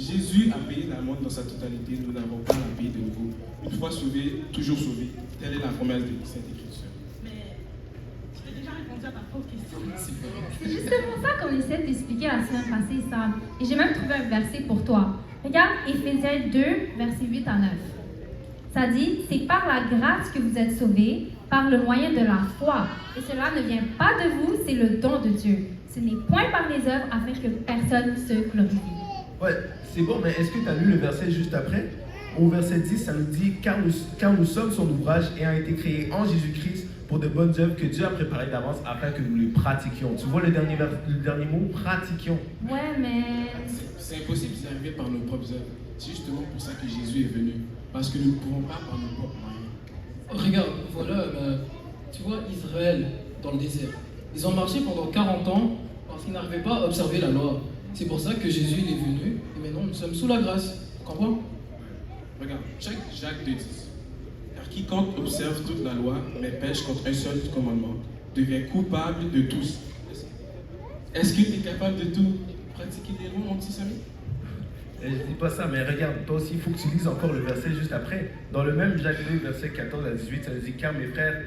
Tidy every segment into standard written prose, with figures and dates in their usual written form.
Jésus a payé l'amende dans sa totalité, nous n'avons pas à payer de nouveau. Une fois sauvé, toujours sauvé. Telle est la promesse de cette écriture. Mais tu as déjà répondu à ta propre question. C'est justement ça qu'on essaie d'expliquer la semaine passée, Sam. Et j'ai même trouvé un verset pour toi. Regarde Éphésiens 2, versets 8 à 9. Ça dit, c'est par la grâce que vous êtes sauvés, par le moyen de la foi. Et cela ne vient pas de vous, c'est le don de Dieu. Ce n'est point par les œuvres afin que personne se glorifie. Ouais, c'est bon, mais est-ce que tu as lu le verset juste après? Au verset 10, ça nous dit car nous sommes son ouvrage et a été créés en Jésus-Christ pour de bonnes œuvres que Dieu a préparées d'avance afin que nous les pratiquions. Tu vois le dernier mot, pratiquions. Ouais, mais... C'est impossible d'y arriver par nos propres œuvres. C'est justement pour ça que Jésus est venu. Parce que nous ne pouvons pas par nos propres moyens. Regarde, voilà, tu vois Israël dans le désert. Ils ont marché pendant 40 ans parce qu'ils n'arrivaient pas à observer la loi. C'est pour ça que Jésus il est venu et maintenant nous sommes sous la grâce. Tu comprends? Regarde, check Jacques 2,10. Car quiconque observe toute la loi, mais pêche contre un seul commandement, devient coupable de tous. Est-ce que tu es capable de tout pratiquer des lois, mon petit Samy? Je dis pas ça, mais regarde, toi aussi, il faut que tu lises encore le verset juste après. Dans le même Jacques 2, verset 14 à 18, ça nous dit car mes frères,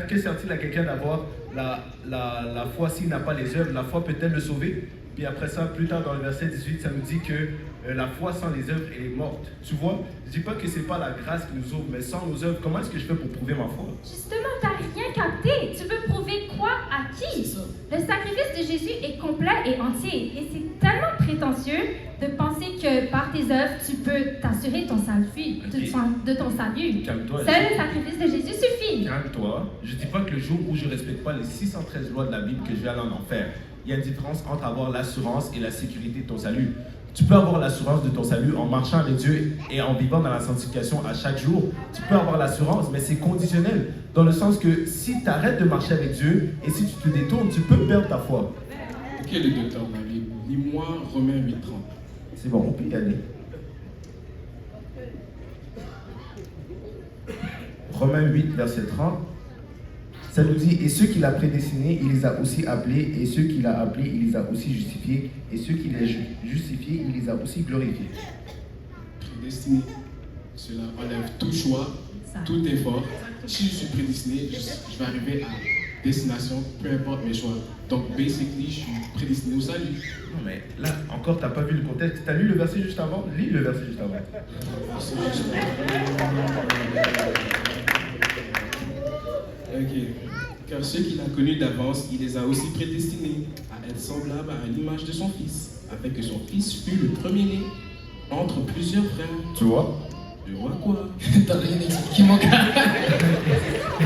que sert-il à quelqu'un d'avoir la foi s'il n'a pas les œuvres? La foi peut-elle le sauver? Puis après ça, plus tard dans le verset 18, ça nous dit que la foi sans les œuvres, elle est morte. Tu vois, je dis pas que c'est pas la grâce qui nous sauve, mais sans nos œuvres, comment est-ce que je fais pour prouver ma foi? Justement, t'as rien capté. Tu veux prouver quoi à qui? C'est ça. Le sacrifice de Jésus est complet et entier. Et c'est tellement prétentieux de penser que par tes œuvres, tu peux t'assurer ton salut, de ton salut. Calme-toi. Seul le sacrifice de Jésus suffit. Calme-toi. Je dis pas que le jour où je respecte pas les 613 lois de la Bible, que je vais aller en enfer. Il y a une différence entre avoir l'assurance et la sécurité de ton salut. Tu peux avoir l'assurance de ton salut en marchant avec Dieu et en vivant dans la sanctification à chaque jour. Tu peux avoir l'assurance, mais c'est conditionnel. Dans le sens que si tu arrêtes de marcher avec Dieu et si tu te détournes, tu peux perdre ta foi. Ok, le docteur de la Bible, lis-moi Romains 8,30. C'est bon, on peut y aller. Romains 8, verset 30. Ça nous dit, et ceux qu'il a prédestinés, il les a aussi appelés, et ceux qu'il a appelés, il les a aussi justifiés, et ceux qu'il a justifiés, il les a aussi glorifiés. Prédestiné, cela enlève tout choix, tout effort. Si je suis prédestiné, je vais arriver à destination, peu importe mes choix. Donc, basically, je suis prédestiné au salut. Non mais là, encore, t'as pas vu le contexte. T'as lu le verset juste avant? Lis le verset juste avant. Ok. Car ceux qu'il a connus d'avance, il les a aussi prédestinés à être semblables à l'image de son Fils, afin que son Fils fût le premier-né entre plusieurs frères. Tu vois? Je vois quoi? T'as rien expliqué, mon gars.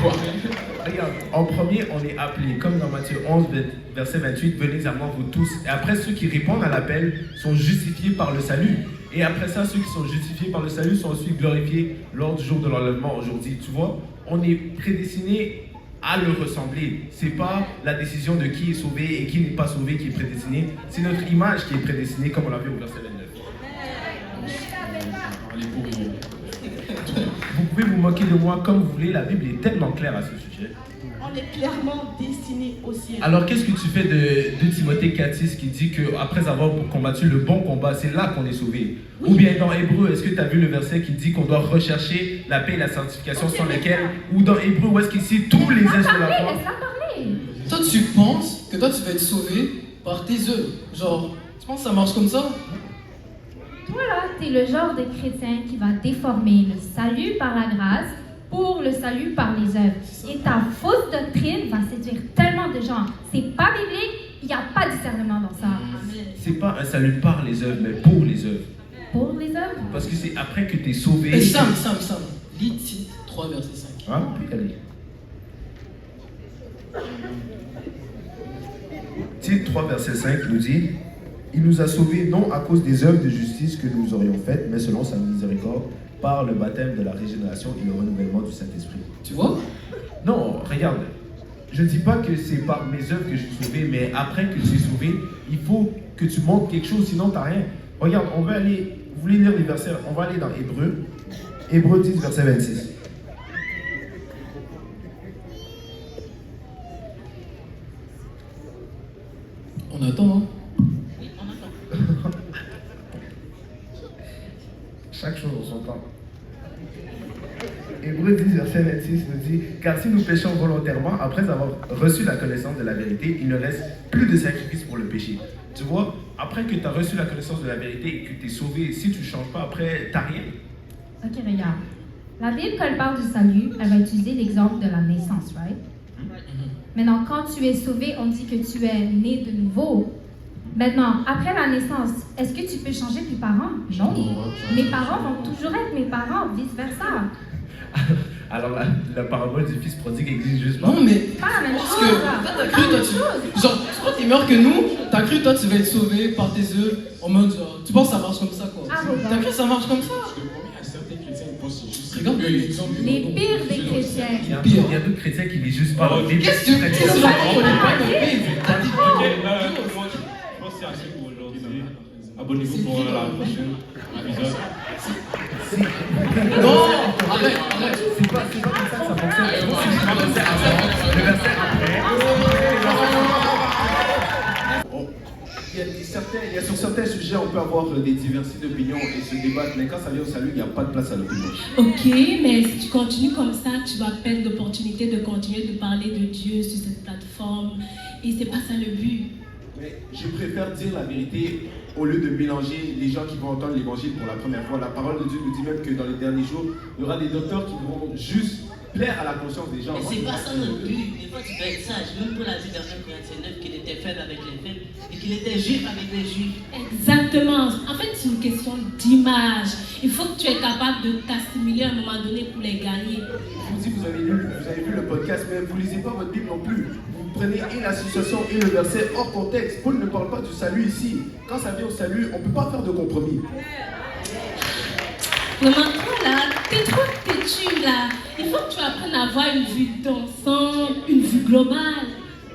Quoi? Regarde, en premier, on est appelé, comme dans Matthieu 11, verset 28, venez à moi vous tous. Et après, ceux qui répondent à l'appel sont justifiés par le salut. Et après ça, ceux qui sont justifiés par le salut sont ensuite glorifiés lors du jour de l'enlèvement aujourd'hui. Tu vois, on est prédestiné à le ressembler. C'est pas la décision de qui est sauvé et qui n'est pas sauvé qui est prédestiné. C'est notre image qui est prédestinée, comme on l'a vu au verset 29. Allez, pour rien. Vous pouvez vous moquer de moi comme vous voulez, la Bible est tellement claire à ce sujet. On est clairement destiné au ciel. Alors qu'est-ce que tu fais de Timothée 4,6 qui dit qu'après avoir combattu le bon combat, c'est là qu'on est sauvé? Oui. Ou bien dans Hébreu, est-ce que tu as vu le verset qui dit qu'on doit rechercher la paix et la sanctification sans lesquelles? Ou dans Hébreu, où est-ce qu'il cite tous les Laisse-la gestes de la parler, foi? laisse-la parler. Toi, tu penses que toi, tu vas être sauvé par tes œuvres. Genre, tu penses que ça marche comme ça? Toi là, t'es le genre de chrétien qui va déformer le salut par la grâce pour le salut par les œuvres. Et ta fausse doctrine va séduire tellement de gens. C'est pas biblique, il n'y a pas de discernement dans ça. C'est pas un salut par les œuvres, mais pour les œuvres. Pour les œuvres? Parce que c'est après que tu es sauvé. Et Sam. Lis Tite 3, verset 5. Hein? On peut y aller. Tite 3, verset 5 nous dit, il nous a sauvés non à cause des œuvres de justice que nous aurions faites, mais selon sa miséricorde, par le baptême de la régénération et le renouvellement du Saint-Esprit. Tu vois? Non, regarde, je ne dis pas que c'est par mes œuvres que je suis sauvé, mais après que tu es sauvé, il faut que tu montres quelque chose, sinon tu n'as rien. Regarde, on va aller, vous voulez lire les versets, on va aller dans Hébreu, Hébreu 10, verset 26. On attend, hein? Oui, on attend. Chaque chose en son temps. Hébreux 10, verset 26 nous dit « Car si nous péchons volontairement, après avoir reçu la connaissance de la vérité, il ne reste plus de sacrifice pour le péché. » Tu vois, après que tu as reçu la connaissance de la vérité et que tu es sauvé, si tu ne changes pas, après, tu n'as rien. Ok, regarde. La Bible, quand elle parle du salut, elle va utiliser l'exemple de la naissance, right? Maintenant, quand tu es sauvé, on dit que tu es né de nouveau. Maintenant, après la naissance, est-ce que tu peux changer tes parents? Non. Mes parents vont toujours être mes parents, vice-versa. Alors, la parabole du fils prodigue existe juste pas. Non, mais Pas la même parce chose. que toi, t'as cru, toi, genre, tu crois que t'es meilleur que nous, t'as cru, toi, tu vas être sauvé par tes œufs, en mode, genre, tu penses que ça marche comme ça, quoi. Ah, bon, T'as cru que ça marche comme ça? Je te promets, à certains chrétiens, ils pensent juste. Regarde l'exemple. Les pires des chrétiens. Il y a d'autres chrétiens qui lisent juste pas. Oh, Qu'est-ce que tu dis? Qu'est-ce que tu On n'est pas dis? de Bible. T'as dit Ok, je pense que c'est assez pour aujourd'hui. Abonnez-vous pour la prochaine épisode. Non, arrête. C'est pas comme ça que ça fonctionne. Le verset après. Il y a sur certains sujets, on peut avoir des diversités d'opinions et se débattre, mais quand ça vient au salut, il n'y a pas de place à l'opinion. Ok, mais si tu continues comme ça, tu vas perdre l'opportunité de continuer de parler de Dieu sur cette plateforme. Et c'est pas ça le but. Mais je préfère dire la vérité au lieu de mélanger les gens qui vont entendre l'évangile pour la première fois. La parole de Dieu nous dit même que dans les derniers jours, il y aura des docteurs qui vont juste plaire à la conscience des gens. Mais c'est pas ça notre but. Des fois, tu dois être sage. Même Paul a dit dans 1 Corinthiens 9 qu'il était faible avec les faibles et qu'il était juif avec les juifs. Exactement. En fait, c'est une question d'image. Il faut que tu es capable de t'assimiler à un moment donné pour les gagner. Je vous dis, vous avez vu le podcast, mais vous ne lisez pas votre Bible non plus. Vous prenez et la situation et le verset hors contexte. Paul ne parle pas du salut ici. Quand ça vient au salut, on ne peut pas faire de compromis. Vraiment, toi là, t'es trop têtu là. Il faut que tu apprennes à avoir une vue d'ensemble, une vue globale.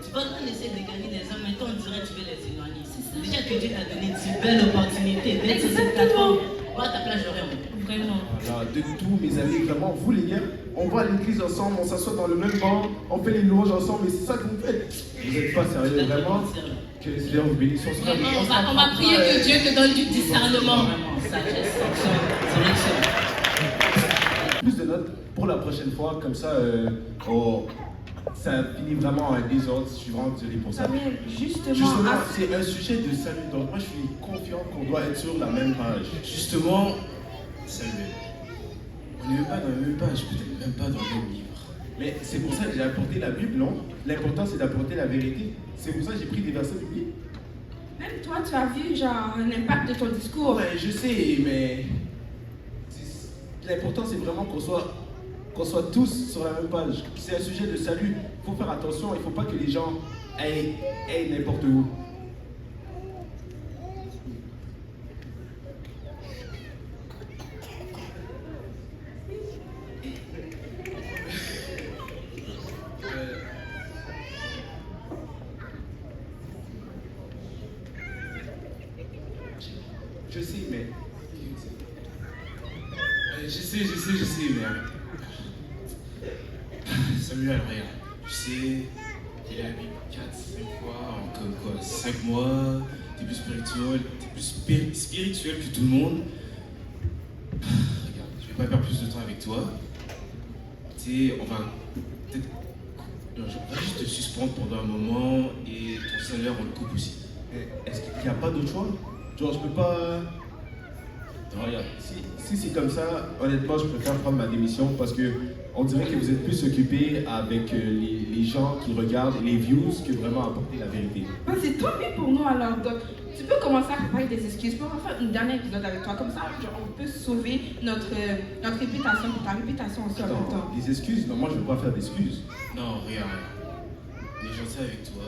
Tu vois, quand on essaie de gagner les hommes, mais toi, on dirait que tu veux les éloigner. Déjà que Dieu t'a donné une belle opportunité d'être sur cette plateforme. Va à ta place, j'aurais honte. Vraiment. Voilà, de tous mes amis, vraiment, vous les gars, on va à l'église ensemble, on s'assoit dans le même banc, on fait les louanges ensemble, mais c'est ça que vous faites. Vous n'êtes pas sérieux, vraiment. Que les Seigneur vous bénisse. Vraiment, on va prier que Dieu te donne du discernement. Vraiment, sagesse, c'est Plus de notes pour la prochaine fois, comme ça, ça finit vraiment en désordre. Je suis vraiment désolé pour ça. Samuel, Justement, c'est un sujet de salut, donc moi je suis confiant qu'on doit être sur la même page. Justement, Samuel, on n'est même pas dans la même page, peut-être même pas dans le même livre. Mais c'est pour ça que j'ai apporté la Bible, non? L'important c'est d'apporter la vérité. C'est pour ça que j'ai pris des versets bibliques. Même toi, tu as vu genre un impact de ton discours. Ouais, je sais, mais l'important c'est vraiment qu'on soit tous sur la même page. C'est un sujet de salut. Il faut faire attention, il ne faut pas que les gens aillent n'importe où. Je sais, mais Je sais, mais. Samuel, regarde. Tu sais, il a mis 4-5 fois en 5 mois. T'es plus spirituel que tout le monde. Regarde, je vais pas perdre plus de temps avec toi. Tu sais, on va peut-être. Non, on va juste te suspendre pendant un moment et ton salaire, on le coupe aussi. est-ce qu'il n'y a pas d'autre choix? Genre, je peux pas. Non, regarde, si c'est comme ça, honnêtement, je préfère prendre ma démission parce que on dirait que vous êtes plus occupé avec les gens qui regardent les views que vraiment apporter la vérité. Ouais, c'est tant mieux pour nous alors. Donc, tu peux commencer à préparer des excuses pour faire une dernière épisode avec toi. Comme ça, genre, on peut sauver notre réputation, ta réputation aussi en même temps. Attends, des excuses? Non, moi je ne veux pas faire d'excuses. Non, regarde. On est gentil avec toi.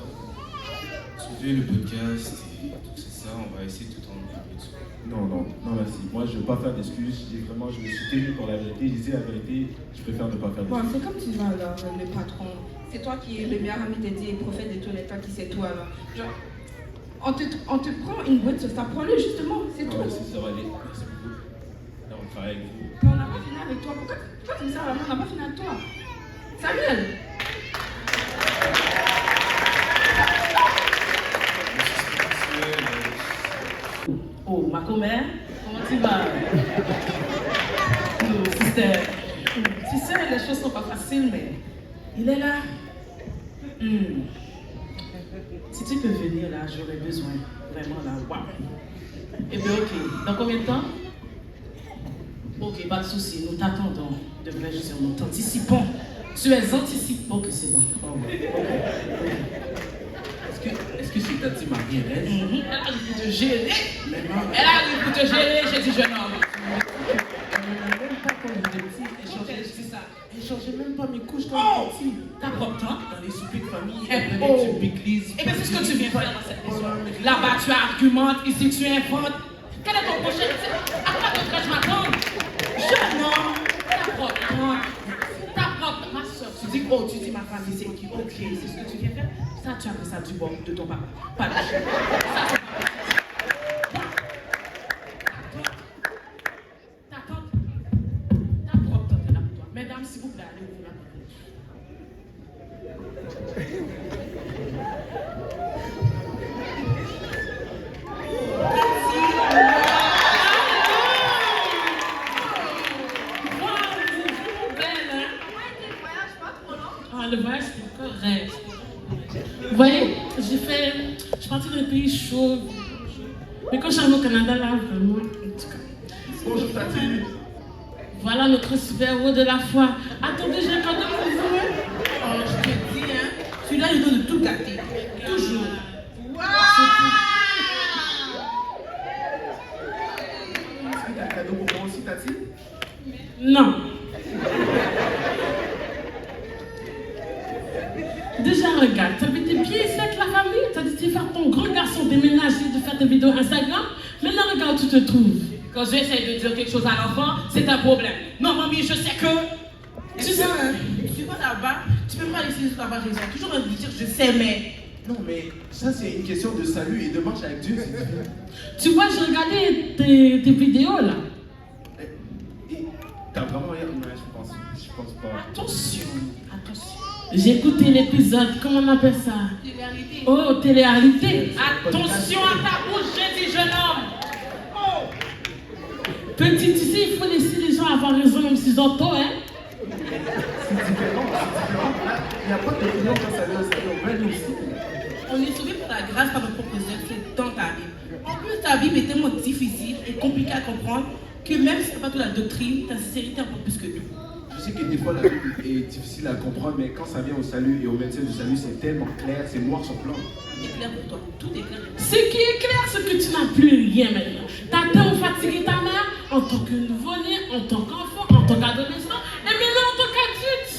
Suivez le podcast et tout ça, on va essayer tout en dessus. Non, merci. Moi je ne veux pas faire d'excuses. Je me suis tenu pour la vérité. Je disais la vérité, je préfère ne pas faire Bon, d'excuses. c'est comme tu vas alors, le patron. C'est toi qui es le meilleur ami de Dieu et prophète de tous les temps qui sait tout alors. Genre, on te prend une boîte sur ça, prends-le justement, c'est tout. Ouais, ça va aller. Merci beaucoup. Là, on travaille avec vous. Mais on n'a pas fini avec toi. Pourquoi tu me sers la main? On n'a pas fini avec toi. Samuel! Oh, ma commère, comment tu vas? sais, les choses sont pas faciles, mais il est là. Si tu peux venir là, j'aurais besoin. Vraiment là, waouh. Eh bien, ok. Dans combien de temps? Ok, pas de souci. Nous t'attendons. De vrai, je sais, nous t'anticipons. Tu es anticipant. Ok, c'est bon. Oh, okay. Est-ce que c'est ta petite Marie Hélène? Elle arrive pour te gérer. Elle arrive pour te gérer, j'ai dit jeune homme. Même pas quand j'étais petit, C'est ça. elle changeait même pas mes couches quand j'étais petit. T'as propre temps. Dans les soupers de famille, Eh, elle oh. venait sur l'église. Eh bien, c'est ce que tu viens faire dans cette maison. Là-bas, tu argumentes, ici, tu inventes. Quel est ton prochain? À quoi devrais-je m'attendre? Jeune homme, t'as propre temps. T'as propre temps. Ma soeur, tu dis, oh, tu dis ma famille, c'est qui? Ok, c'est ce que tu viens faire. Ça, tu appelles ça du bon de ton papa. Pas de chien. Ça, c'est ta tante. Ta propre tante est là pour toi. Mesdames, s'il vous plaît, allez ouvrir la porte. Ah, le voyage, c'était correct. Vous voyez, je suis partie d'un pays chaud. Mais quand j'arrive au Canada, là, vraiment. Bonjour, Tati. Voilà notre super-héros de la foi. Attendez, j'ai un cadeau pour vous. Oh, je te dis, hein, celui-là, il doit de tout gâter. Toujours. Est-ce que t'as un cadeau pour moi aussi, Tati? Non. Déjà, regarde, t'as été bien ici avec la famille. T'as décidé de faire ton grand garçon déménager, de faire tes vidéos Instagram. Maintenant, regarde où tu te trouves. Quand j'essaie de dire quelque chose à l'enfant, c'est un problème. Non, mamie, je sais que. Tu sais, tu vas là-bas, tu peux pas laisser sur avoir raison. Toujours me dire, je sais, mais. Non, mais ça, c'est une question de salut et de marche avec Dieu. C'est différent. Tu vois, j'ai regardé tes vidéos là. Et t'as vraiment rien? Non, je pense pas. Attention, attention. J'ai écouté l'épisode, comment on appelle ça? Télé-réalité. Oh, télé-réalité. Attention à ta bouche, j'ai dit, jeune homme. Oh. Petit, tu sais, il faut laisser les gens avoir raison même s'ils ont tort, hein? C'est différent, Là, il n'y a pas d'opinion quand ça vient au salut. On va aller aussi. On est sauvé par la grâce par notre propre œuvre, c'est dans ta Bible. En plus, ta Bible est tellement difficile et compliquée à comprendre que même si tu n'as pas toute la doctrine, ta sincérité encore plus que nous. Je sais que des fois la Bible est difficile à comprendre, mais quand ça vient au salut et au médecin du salut, c'est tellement clair, c'est noir sur blanc. Tout est clair pour toi, tout est clair. Ce qui est clair, c'est que tu n'as plus rien maintenant. T'as tellement fatigué ta mère en tant que nouveau-né, en tant qu'enfant, en tant qu'adolescent, et maintenant en tant qu'adulte.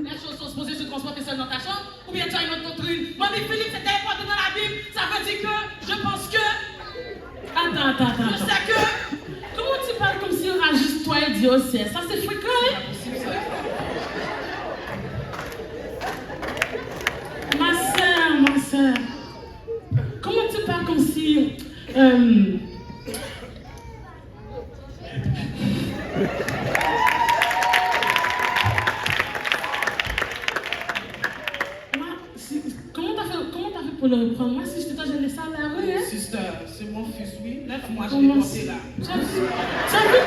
Les choses sont supposées se transporter seul dans ta chambre, ou bien tu as une autre doctrine. Mamie Philippe, c'était important dans la Bible, ça veut dire que, je pense que, Attends. je sais que. Comment tu parles comme s'il y aura juste toi et Dieu au ciel? Ça, c'est fréquent, hein? Ma soeur. Comment tu parles comme si... Comment t'as fait pour le reprendre? Moi, si je te je laissé à la rue, hein? Sister, c'est mon fils, oui. 9 mois, je Comment l'ai porté là. Tu as vu